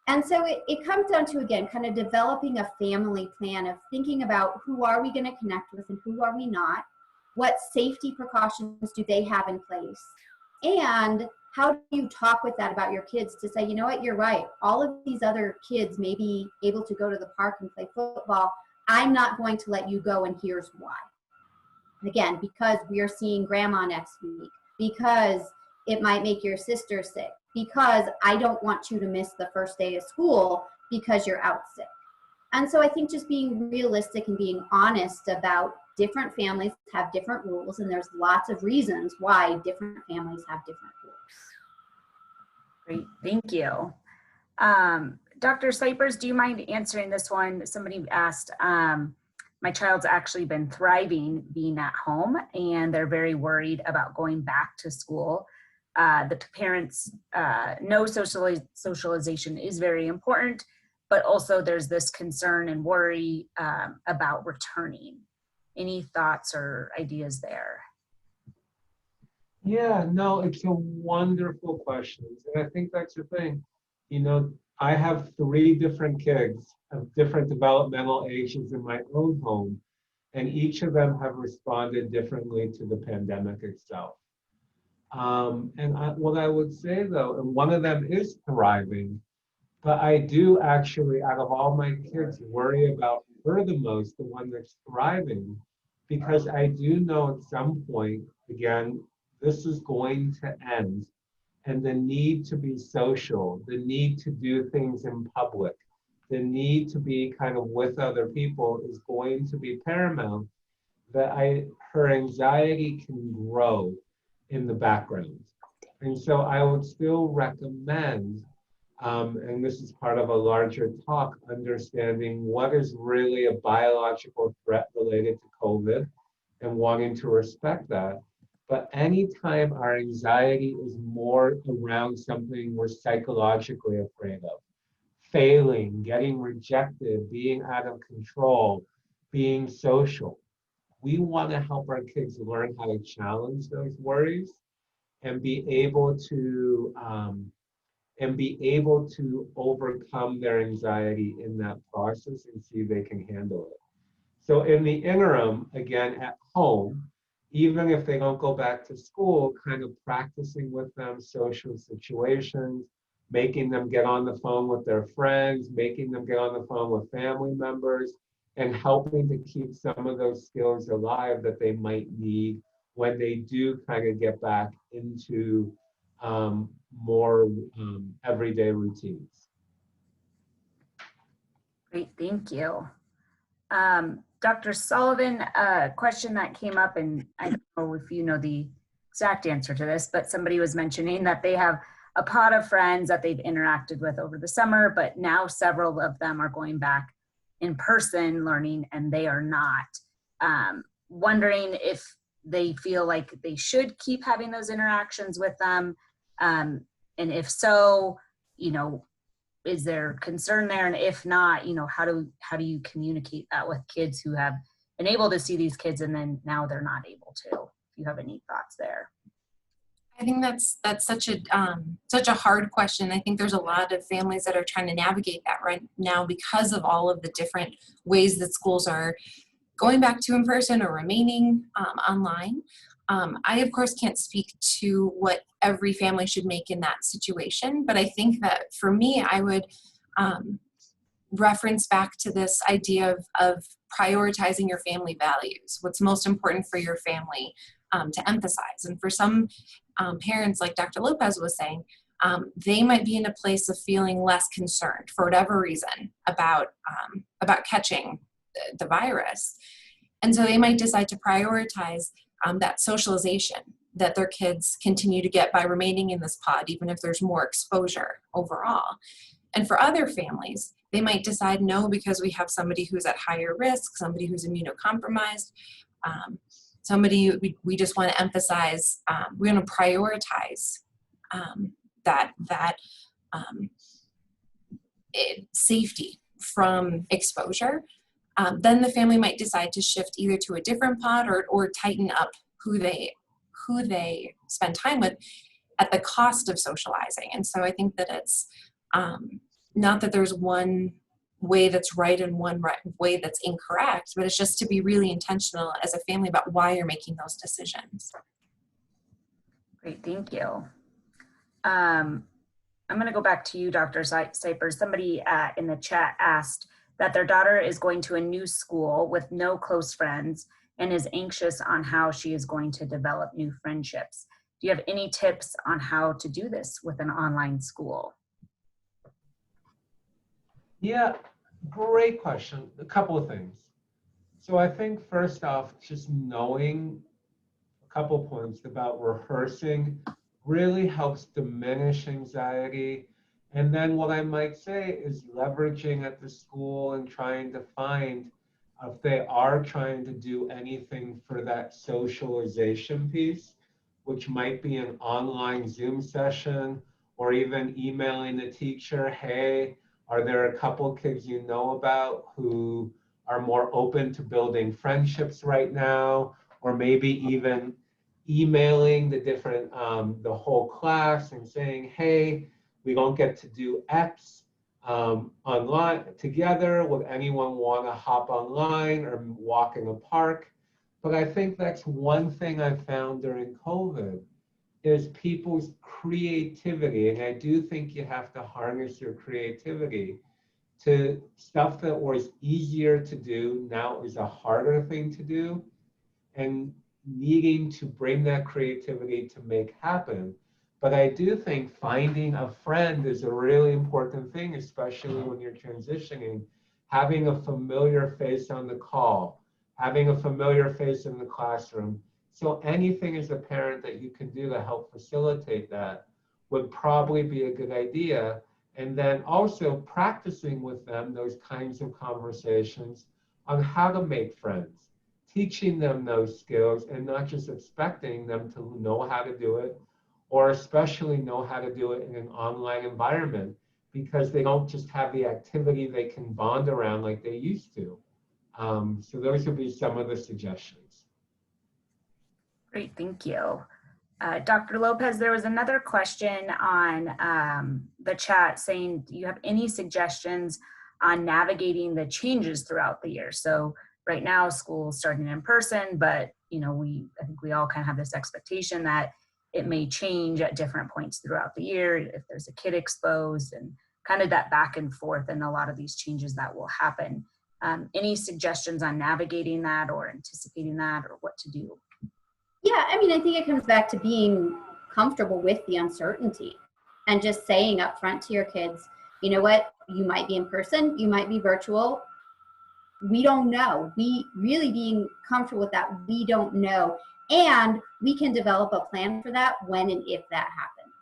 And so it comes down to, again, kind of developing a family plan of thinking about who are we going to connect with and who are we not, what safety precautions do they have in place, and how do you talk with that about your kids to say, you know what, you're right, all of these other kids may be able to go to the park and play football, I'm not going to let you go, and here's why. Again, because we are seeing grandma next week, because it might make your sister sick, because I don't want you to miss the first day of school because you're out sick. And so I think just being realistic and being honest about different families have different rules, and there's lots of reasons why different families have different rules. Great, thank you. Dr. Cypers, do you mind answering this one? Somebody asked, my child's actually been thriving being at home, and they're very worried about going back to school. The parents know socialization is very important, but also there's this concern and worry about returning. Any thoughts or ideas there? Yeah, no, it's a wonderful question. And I think that's the thing. You know, I have 3 different kids of different developmental ages in my own home, and each of them have responded differently to the pandemic itself. What I would say though, and one of them is thriving, but I do actually, out of all my kids, worry about her the most, the one that's thriving, because I do know at some point, again, this is going to end, and the need to be social, the need to do things in public, the need to be kind of with other people is going to be paramount, that her anxiety can grow in the background. And so I would still recommend, and this is part of a larger talk, understanding what is really a biological threat related to COVID and wanting to respect that. But anytime our anxiety is more around something we're psychologically afraid of, failing, getting rejected, being out of control, being social, we want to help our kids learn how to challenge those worries and be able to overcome their anxiety in that process and see they can handle it. So in the interim, again, at home, even if they don't go back to school, kind of practicing with them social situations, making them get on the phone with their friends, making them get on the phone with family members, and helping to keep some of those skills alive that they might need when they do kind of get back into more everyday routines. Great, thank you. Dr. Sullivan, a question that came up, and I don't know if you know the exact answer to this, but somebody was mentioning that they have a pot of friends that they've interacted with over the summer, but now several of them are going back in person learning and they are not. Wondering if they feel like they should keep having those interactions with them. And if so, you know, is there concern there? And if not, you know, how do you communicate that with kids who have been able to see these kids and then now they're not able to? If you have any thoughts there. I think that's such a hard question. I think there's a lot of families that are trying to navigate that right now because of all of the different ways that schools are going back to in person or remaining online. I, of course, can't speak to what every family should make in that situation, but I think that for me, I would reference back to this idea of prioritizing your family values, what's most important for your family to emphasize. And for some parents, like Dr. Lopez was saying, they might be in a place of feeling less concerned for whatever reason about catching the virus. And so they might decide to prioritize that socialization that their kids continue to get by remaining in this pod, even if there's more exposure overall. And for other families, they might decide no, because we have somebody who's at higher risk, somebody who's immunocompromised, somebody we just want to emphasize, we're going to prioritize safety from exposure. Then the family might decide to shift either to a different pod or tighten up who they spend time with. at the cost of socializing. And so I think that it's not that there's one way that's right and one way that's incorrect, but it's just to be really intentional as a family about why you're making those decisions. Great, thank you. I'm going to go back to you, Dr. Cypers. Somebody in the chat asked that their daughter is going to a new school with no close friends and is anxious on how she is going to develop new friendships. Do you have any tips on how to do this with an online school? Yeah, great question. A couple of things. So I think first off, just knowing a couple points about rehearsing really helps diminish anxiety. And then what I might say is leveraging at the school and trying to find if they are trying to do anything for that socialization piece, which might be an online Zoom session or even emailing the teacher, hey, are there a couple kids you know about who are more open to building friendships right now? Or maybe even emailing the different, the whole class and saying, hey, we don't get to do X online together. Would anyone want to hop online or walk in a park? But I think that's one thing I found during COVID is people's creativity. And I do think you have to harness your creativity to stuff that was easier to do, now is a harder thing to do, and needing to bring that creativity to make happen. But I do think finding a friend is a really important thing, especially when you're transitioning. Having a familiar face on the call, having a familiar face in the classroom. So anything as a parent that you can do to help facilitate that would probably be a good idea. And then also practicing with them those kinds of conversations on how to make friends, teaching them those skills and not just expecting them to know how to do it, or especially know how to do it in an online environment because they don't just have the activity they can bond around like they used to. So those would be some of the suggestions. Great, thank you. Dr. Lopez, there was another question on the chat saying, do you have any suggestions on navigating the changes throughout the year? So right now school's starting in person, but you know, I think we all kind of have this expectation that it may change at different points throughout the year if there's a kid exposed, and kind of that back and forth and a lot of these changes that will happen. Any suggestions on navigating that or anticipating that or what to do? Yeah, I mean, I think it comes back to being comfortable with the uncertainty and just saying up front to your kids, you know what, you might be in person, you might be virtual. We don't know. We really being comfortable with that, we don't know. And we can develop a plan for that when and if that happens.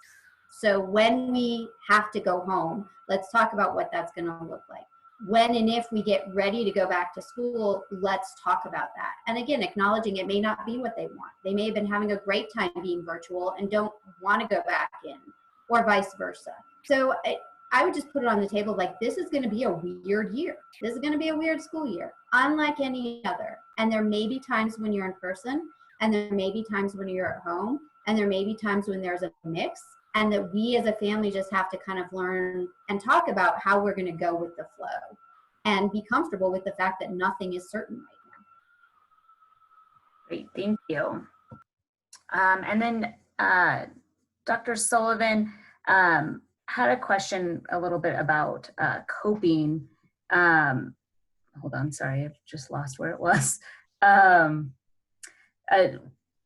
So when we have to go home, let's talk about what that's going to look like. When and if we get ready to go back to school, let's talk about that. And again, acknowledging it may not be what they want. They may have been having a great time being virtual and don't want to go back in, or vice versa. So I would just put it on the table like, this is going to be a weird year. This is going to be a weird school year, unlike any other. And there may be times when you're in person, and there may be times when you're at home, and there may be times when there's a mix, and that we as a family just have to kind of learn and talk about how we're going to go with the flow and be comfortable with the fact that nothing is certain right now. Great, thank you. And then Dr. Sullivan had a question a little bit about coping. Hold on, sorry, I've just lost where it was.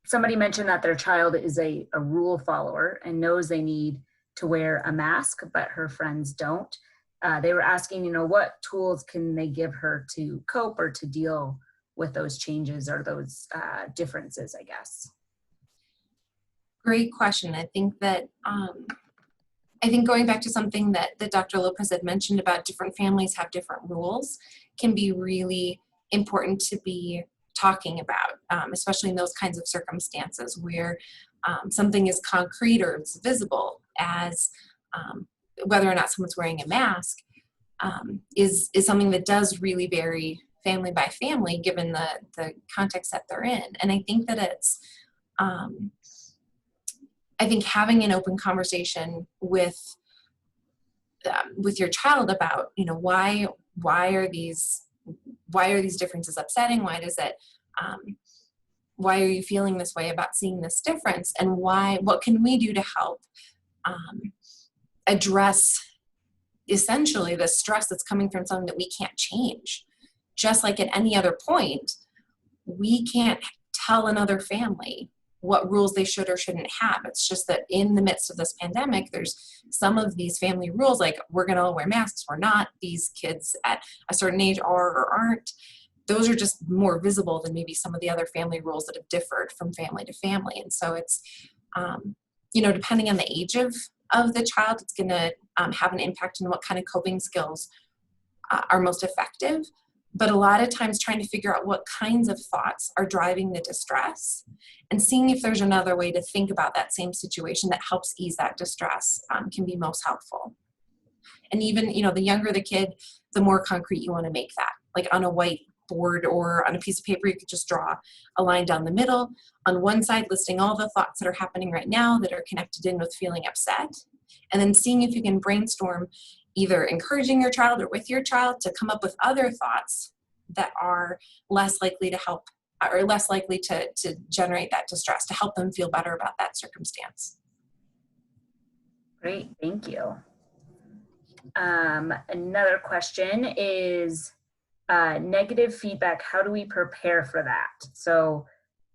Somebody mentioned that their child is a rule follower and knows they need to wear a mask, but her friends don't. They were asking, you know, what tools can they give her to cope or to deal with those changes or those differences, I guess. Great question. I think that, I think going back to something that Dr. Lopez had mentioned about different families have different rules can be really important to be talking about, especially in those kinds of circumstances where something is concrete or it's visible, as whether or not someone's wearing a mask is something that does really vary family by family given the context that they're in. And I think that it's I think having an open conversation with your child about, you know, why are these differences upsetting? Why does it, why are you feeling this way about seeing this difference? And what can we do to help address essentially the stress that's coming from something that we can't change? Just like at any other point, we can't tell another family what rules they should or shouldn't have. It's just that in the midst of this pandemic, there's some of these family rules, like we're going to all wear masks, we're not. These kids at a certain age are or aren't. Those are just more visible than maybe some of the other family rules that have differed from family to family. And so it's, you know, depending on the age of the child, it's going to have an impact on what kind of coping skills are most effective. But a lot of times trying to figure out what kinds of thoughts are driving the distress and seeing if there's another way to think about that same situation that helps ease that distress can be most helpful. And even, you know, the younger the kid, the more concrete you want to make that. Like on a whiteboard or on a piece of paper, you could just draw a line down the middle. On one side, listing all the thoughts that are happening right now that are connected in with feeling upset. And then seeing if you can brainstorm either encouraging your child or with your child to come up with other thoughts that are less likely to help or less likely to generate that distress, to help them feel better about that circumstance. Great, thank you. Another question is negative feedback. How do we prepare for that? So,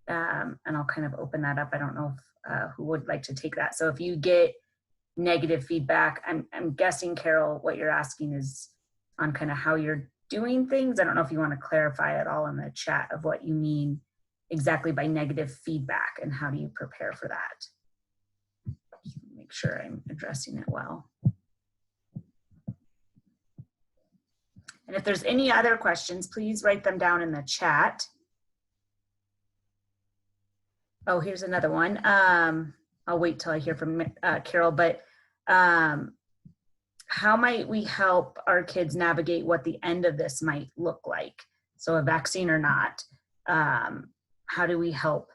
and I'll kind of open that up. I don't know if, who would like to take that. So if you get negative feedback, I'm guessing, Carol, what you're asking is on kind of how you're doing things. I don't know if you want to clarify at all in the chat of what you mean exactly by negative feedback and how do you prepare for that. Just make sure I'm addressing it well. And if there's any other questions, please write them down in the chat. Oh, here's another one. I'll wait till I hear from Carol, but how might we help our kids navigate what the end of this might look like? So a vaccine or not, how do we help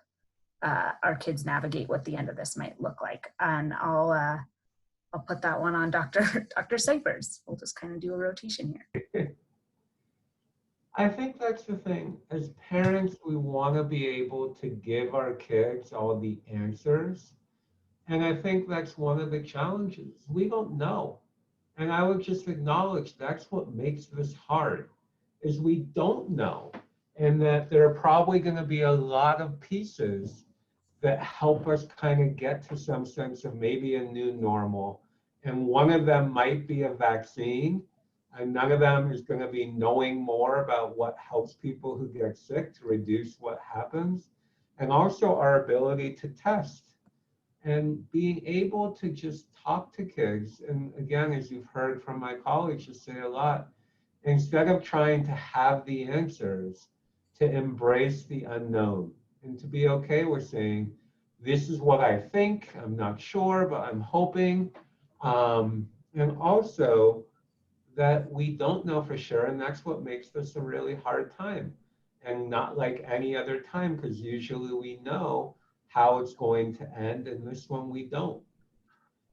our kids navigate what the end of this might look like? And I'll put that one on Dr. Cypers. We'll just kind of do a rotation here. I think that's the thing. As parents, we want to be able to give our kids all the answers. And I think that's one of the challenges. We don't know. And I would just acknowledge that's what makes this hard, is we don't know. And that there are probably going to be a lot of pieces that help us kind of get to some sense of maybe a new normal. And one of them might be a vaccine. And none of them is going to be knowing more about what helps people who get sick to reduce what happens. And also our ability to test and being able to just talk to kids. And again, as you've heard from my colleagues just say a lot, instead of trying to have the answers, to embrace the unknown and to be okay with saying, this is what I think, I'm not sure, but I'm hoping. And also, that we don't know for sure, and that's what makes this a really hard time. And not like any other time, because usually we know how it's going to end, and this one we don't.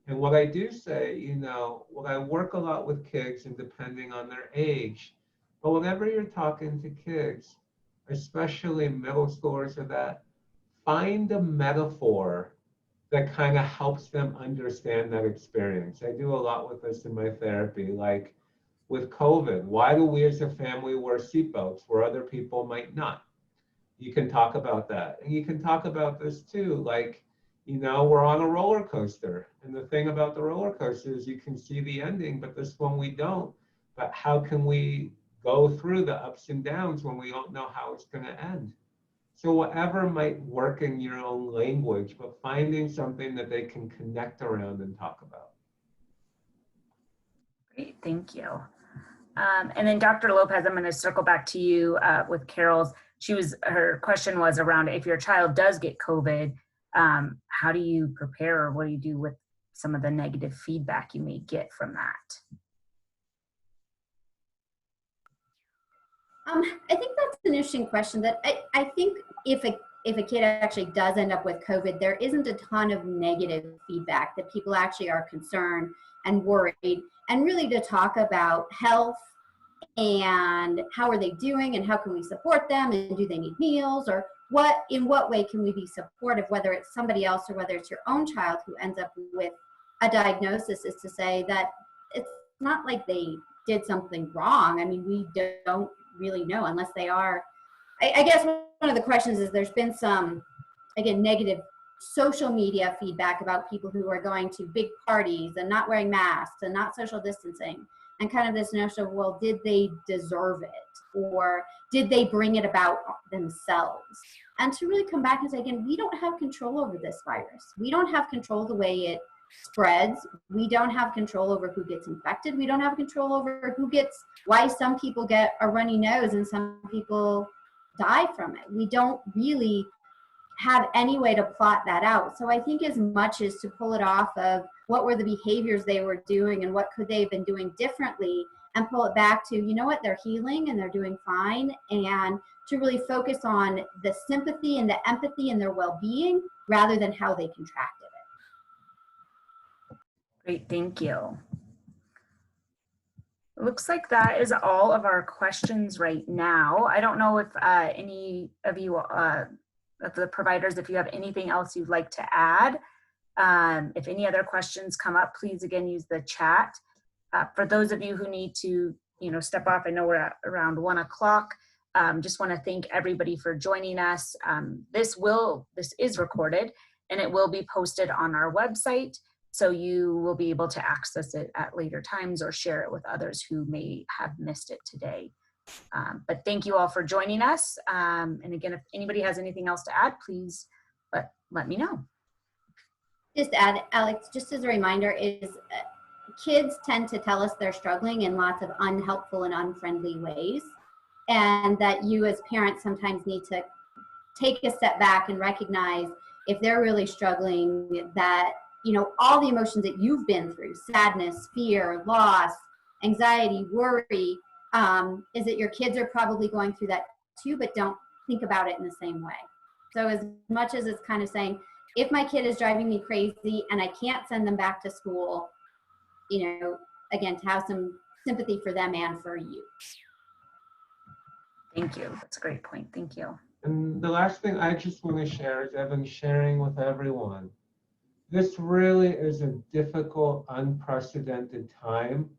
And what I do say, you know, well, I work a lot with kids, and depending on their age, but whenever you're talking to kids, especially middle schoolers or that, find a metaphor that kind of helps them understand that experience. I do a lot with this in my therapy, like, with COVID, why do we as a family wear seatbelts where other people might not? You can talk about that. And you can talk about this too, like, you know, we're on a roller coaster. And the thing about the roller coaster is you can see the ending, but this one we don't. But how can we go through the ups and downs when we don't know how it's going to end? So whatever might work in your own language, but finding something that they can connect around and talk about. Great, thank you. And then Dr. Lopez, I'm going to circle back to you with Carol's. Her question was around if your child does get COVID, how do you prepare, or what do you do with some of the negative feedback you may get from that? I think that's an interesting question. That I think if if a kid actually does end up with COVID, there isn't a ton of negative feedback, that people actually are concerned and worried, and really to talk about health and how are they doing and how can we support them, and do they need meals, or in what way can we be supportive, whether it's somebody else or whether it's your own child who ends up with a diagnosis, is to say that it's not like they did something wrong. I mean, we don't really know unless they are. I guess one of the questions is, there's been some, again, negative social media feedback about people who are going to big parties and not wearing masks and not social distancing, and kind of this notion of, well, did they deserve it, or did they bring it about themselves? And to really come back and say, again, we don't have control over this virus. We don't have control the way it spreads. We don't have control over who gets infected. We don't have control over why some people get a runny nose and some people die from it. We don't really have any way to plot that out. So I think as much as to pull it off of what were the behaviors they were doing and what could they have been doing differently, and pull it back to, you know what, they're healing and they're doing fine, and to really focus on the sympathy and the empathy and their well-being rather than how they contracted it. Great, thank you. It looks like that is all of our questions right now. I don't know if any of you, the providers, if you have anything else you'd like to add. If any other questions come up, please again use the chat. For those of you who need to, step off, I know we're at around 1 o'clock. Just want to thank everybody for joining us. This is recorded and it will be posted on our website, so you will be able to access it at later times or share it with others who may have missed it today. But thank you all for joining us. And again, if anybody has anything else to add, please let me know. Just to add, Alex, just as a reminder, is kids tend to tell us they're struggling in lots of unhelpful and unfriendly ways, and that you as parents sometimes need to take a step back and recognize if they're really struggling, that all the emotions that you've been through, sadness, fear, loss, anxiety, worry, is that your kids are probably going through that too, but don't think about it in the same way. So as much as it's kind of saying, if my kid is driving me crazy and I can't send them back to school, again, to have some sympathy for them and for you. Thank you. That's a great point. Thank you. And the last thing I just want to share is, I've been sharing with everyone, this really is a difficult, unprecedented time.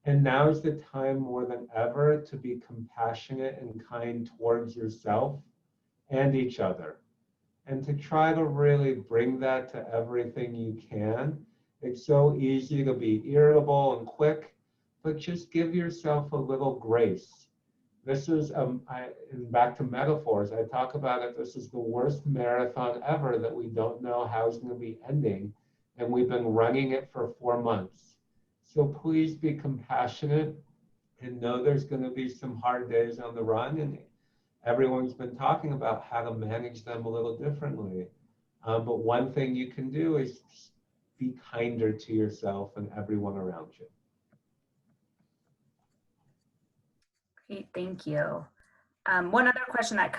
And now is the time more than ever to be compassionate and kind towards yourself and each other. And to try to really bring that to everything you can. It's so easy to be irritable and quick, but just give yourself a little grace. This is, back to metaphors, I talk about it, this is the worst marathon ever that we don't know how it's going to be ending. And we've been running it for 4 months. So please be compassionate and know there's going to be some hard days on the run. And everyone's been talking about how to manage them a little differently. But one thing you can do is be kinder to yourself and everyone around you. Great, thank you. One other question that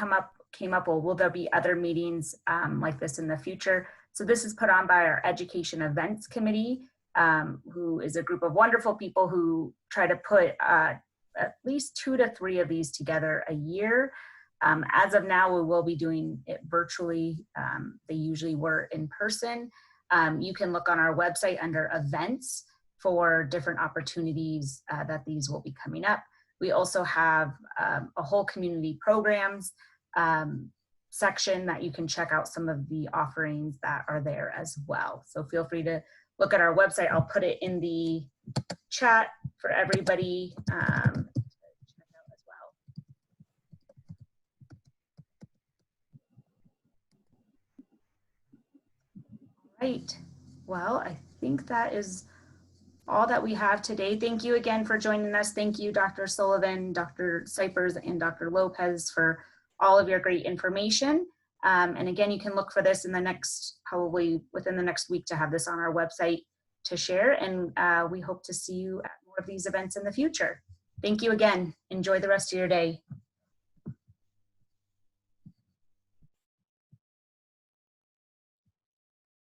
came up, will there be other meetings like this in the future? So this is put on by our Education Events Committee, who is a group of wonderful people who try to put at least 2 to 3 of these together a year. As of now, we will be doing it virtually. They usually were in person. You can look on our website under events for different opportunities that these will be coming up. We also have a whole community programs section that you can check out some of the offerings that are there as well. So feel free to look at our website. I'll put it in the chat for everybody to check out as well. Right. Well, I think that is all that we have today. Thank you again for joining us. Thank you, Dr. Sullivan, Dr. Cypers, and Dr. Lopez for all of your great information. And again, you can look for this in the next, probably within the next week, to have this on our website to share. And we hope to see you at more of these events in the future. Thank you again. Enjoy the rest of your day.